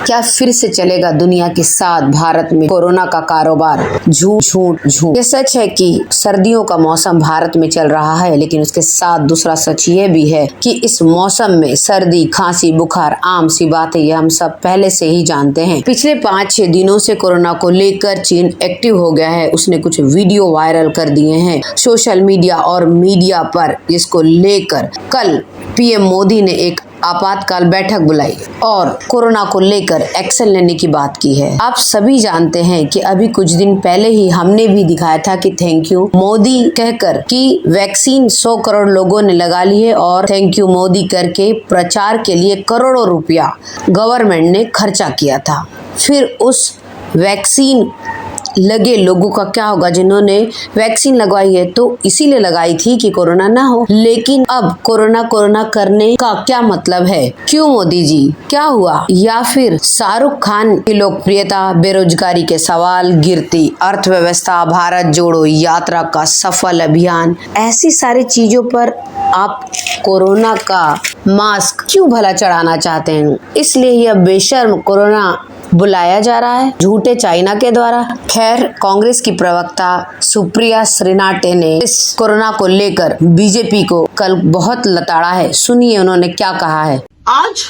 क्या फिर से चलेगा दुनिया के साथ भारत में कोरोना का कारोबार? झूठ झूठ झूठ। ये सच है कि सर्दियों का मौसम भारत में चल रहा है, लेकिन उसके साथ दूसरा सच ये भी है कि इस मौसम में सर्दी, खांसी, बुखार आम सी बात है। ये हम सब पहले से ही जानते हैं। पिछले 5-6 दिनों से कोरोना को लेकर चीन एक्टिव हो गया है। उसने कुछ वीडियो वायरल कर दिए हैं सोशल मीडिया और मीडिया पर। इसको लेकर कल पीएम मोदी ने एक आपातकाल बैठक बुलाई और कोरोना को लेकर एक्शन लेने की बात की है। आप सभी जानते हैं कि अभी कुछ दिन पहले ही हमने भी दिखाया था कि थैंक यू मोदी कहकर कि वैक्सीन 100 करोड़ लोगों ने लगा ली है और थैंक यू मोदी करके प्रचार के लिए करोड़ों रुपया गवर्नमेंट ने खर्चा किया था। फिर उस वैक्सीन लगे लोगों का क्या होगा? जिन्होंने वैक्सीन लगवाई है तो इसीलिए लगाई थी कि कोरोना ना हो, लेकिन अब कोरोना करने का क्या मतलब है? क्यों मोदी जी, क्या हुआ? या फिर शाहरुख खान की लोकप्रियता, बेरोजगारी के सवाल, गिरती अर्थव्यवस्था, भारत जोड़ो यात्रा का सफल अभियान, ऐसी सारी चीजों पर आप कोरोना का मास्क क्यों भला चढ़ाना चाहते हैं? इसलिए यह बेशर्म कोरोना बुलाया जा रहा है झूठे चाइना के द्वारा। खैर, कांग्रेस की प्रवक्ता सुप्रिया श्रीनाटे ने इस कोरोना को लेकर बीजेपी को कल बहुत लताड़ा है। सुनिए उन्होंने क्या कहा है। आज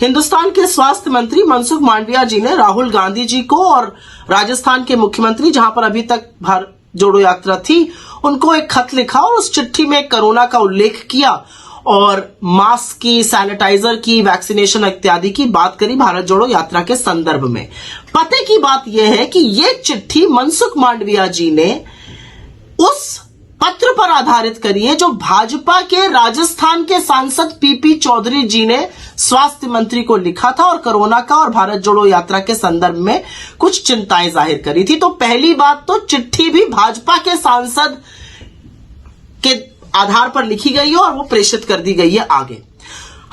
हिंदुस्तान के स्वास्थ्य मंत्री मनसुख मांडविया जी ने राहुल गांधी जी को और राजस्थान के मुख्यमंत्री, जहां पर अभी तक भारत जोड़ो यात्रा थी, उनको एक खत लिखा और उस चिट्ठी में कोरोना का उल्लेख किया और मास्क की, सैनिटाइजर की, वैक्सीनेशन इत्यादि की बात करी भारत जोड़ो यात्रा के संदर्भ में। पते की बात यह है कि यह चिट्ठी मनसुख मांडविया जी ने उस पत्र पर आधारित करी है जो भाजपा के राजस्थान के सांसद पीपी चौधरी जी ने स्वास्थ्य मंत्री को लिखा था और कोरोना का और भारत जोड़ो यात्रा के संदर्भ में कुछ चिंताएं जाहिर करी थी। तो पहली बात तो चिट्ठी भी भाजपा के सांसद के आधार पर लिखी गई है और वो प्रेषित कर दी गई है आगे।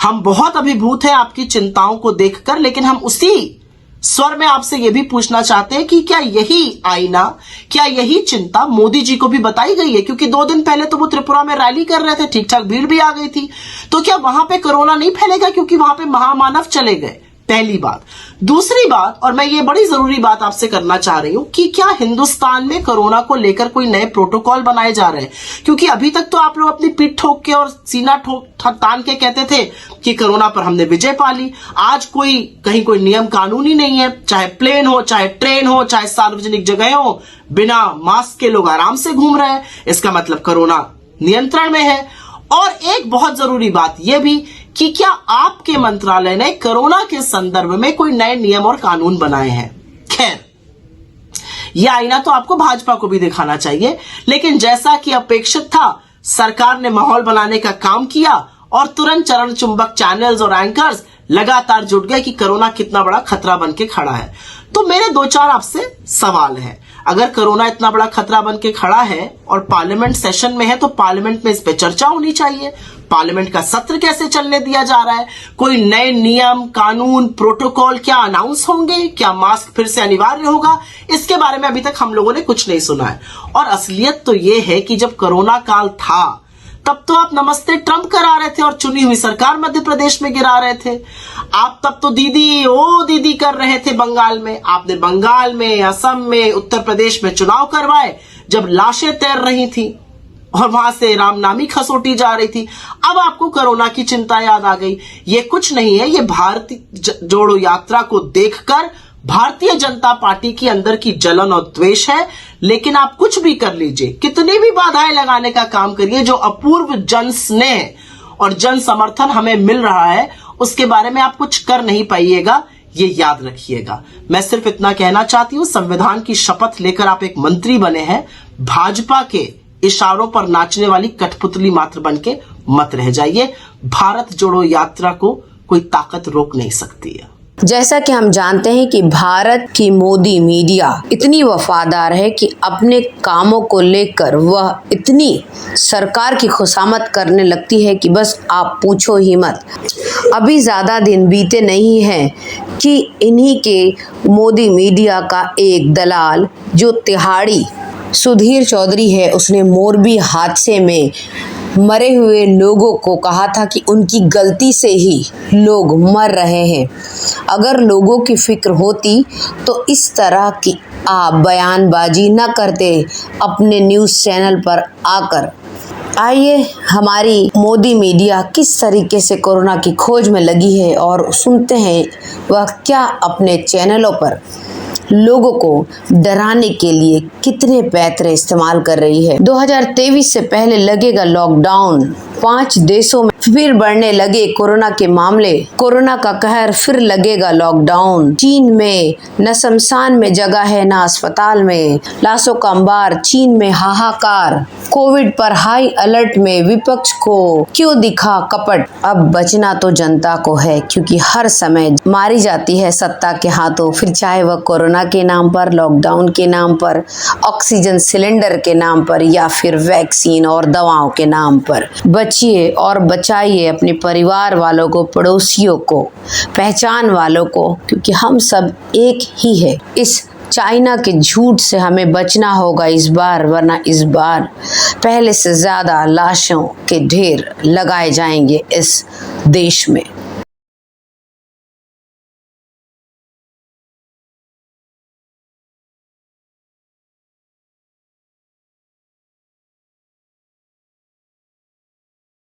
हम बहुत अभिभूत हैं आपकी चिंताओं को देखकर, लेकिन हम उसी स्वर में आपसे यह भी पूछना चाहते हैं कि क्या यही आईना, क्या यही चिंता मोदी जी को भी बताई गई है? क्योंकि 2 दिन पहले तो वो त्रिपुरा में रैली कर रहे थे, ठीक ठाक भीड़ भी आ गई थी। तो क्या वहां पे कोरोना नहीं फैलेगा क्योंकि वहां पे महामानव चले गए? पहली बात। दूसरी बात, और मैं ये बड़ी जरूरी बात आपसे करना चाह रही हूं कि क्या हिंदुस्तान में कोरोना को लेकर कोई नए प्रोटोकॉल बनाए जा रहे हैं? क्योंकि अभी तक तो आप लोग अपनी पीठ ठोक के और सीना तान के कहते थे कि कोरोना पर हमने विजय पा ली। आज कहीं कोई नियम कानून ही नहीं है, चाहे प्लेन हो, चाहे ट्रेन हो, चाहे सार्वजनिक जगह हो, बिना मास्क के लोग आराम से घूम रहे हैं। इसका मतलब कोरोना नियंत्रण में है। और एक बहुत जरूरी बात यह भी कि क्या आपके मंत्रालय ने कोरोना के संदर्भ में कोई नए नियम और कानून बनाए हैं? खैर, यह आईना तो आपको भाजपा को भी दिखाना चाहिए, लेकिन जैसा कि अपेक्षित था, सरकार ने माहौल बनाने का काम किया और तुरंत चरण चुंबक चैनल्स और एंकर्स लगातार जुट गए कि कोरोना कितना बड़ा खतरा बन के खड़ा है। तो मेरे 2-4 आपसे सवाल हैं। अगर कोरोना इतना बड़ा खतरा बन के खड़ा है और पार्लियामेंट सेशन में है, तो पार्लियामेंट में इस पे चर्चा होनी चाहिए। पार्लियामेंट का सत्र कैसे चलने दिया जा रहा है? कोई नए नियम, कानून, प्रोटोकॉल क्या अनाउंस होंगे? क्या मास्क फिर से अनिवार्य होगा? इसके बारे में अभी तक हम लोगों ने कुछ नहीं सुना है। और असलियत तो यह है कि जब कोरोना काल था तब तो आप नमस्ते ट्रंप करा रहे थे और चुनी हुई सरकार मध्य प्रदेश में गिरा रहे थे। आप तब तो दीदी ओ दीदी कर रहे थे बंगाल में। आपने बंगाल में, असम में, उत्तर प्रदेश में चुनाव करवाए जब लाशें तैर रही थी और वहां से रामनामी खसोटी जा रही थी। अब आपको कोरोना की चिंता याद आ गई। ये कुछ नहीं है, ये भारत जोड़ो यात्रा को देखकर भारतीय जनता पार्टी की अंदर की जलन और द्वेष है। लेकिन आप कुछ भी कर लीजिए, कितनी भी बाधाएं लगाने का काम करिए, जो अपूर्व जन स्नेह और जन समर्थन हमें मिल रहा है उसके बारे में आप कुछ कर नहीं पाइएगा, ये याद रखिएगा। मैं सिर्फ इतना कहना चाहती हूं, संविधान की शपथ लेकर आप एक मंत्री बने हैं, भाजपा के इशारों पर नाचने वाली कठपुतली मात्र बन के मत रह जाइए। भारत जोड़ो यात्रा को कोई ताकत रोक नहीं सकती है। जैसा कि हम जानते हैं कि भारत की मोदी मीडिया इतनी वफादार है कि अपने कामों को लेकर वह इतनी सरकार की खुशामद करने लगती है कि बस आप पूछो ही मत। अभी ज़्यादा दिन बीते नहीं हैं कि इन्हीं के मोदी मीडिया का एक दलाल जो तिहाड़ी सुधीर चौधरी है, उसने मोरबी हादसे में मरे हुए लोगों को कहा था कि उनकी गलती से ही लोग मर रहे हैं। अगर लोगों की फिक्र होती तो इस तरह की आप बयानबाजी न करते अपने न्यूज़ चैनल पर आकर। आइए हमारी मोदी मीडिया किस तरीके से कोरोना की खोज में लगी है और सुनते हैं वह क्या अपने चैनलों पर लोगों को डराने के लिए कितने पैंतरे इस्तेमाल कर रही है। 2023 से पहले लगेगा लॉकडाउन। 5 देशों में फिर बढ़ने लगे कोरोना के मामले। कोरोना का कहर, फिर लगेगा लॉकडाउन। चीन में न शमशान में जगह है न अस्पताल में, लाशों का अंबार, चीन में हाहाकार। कोविड पर हाई अलर्ट में विपक्ष को क्यों दिखा कपट। अब बचना तो जनता को है, क्योंकि हर समय मारी जाती है सत्ता के हाथों, फिर चाहे वह कोरोना के नाम पर, लॉकडाउन के नाम पर, ऑक्सीजन सिलेंडर के नाम पर या फिर वैक्सीन और दवाओं के नाम पर। बचिए और बचाइए अपने परिवार वालों को, पड़ोसियों को, पहचान वालों को, क्योंकि हम सब एक ही है। इस चाइना के झूठ से हमें बचना होगा इस बार, वरना इस बार पहले से ज्यादा लाशों के ढेर लगाए जाएंगे इस देश में।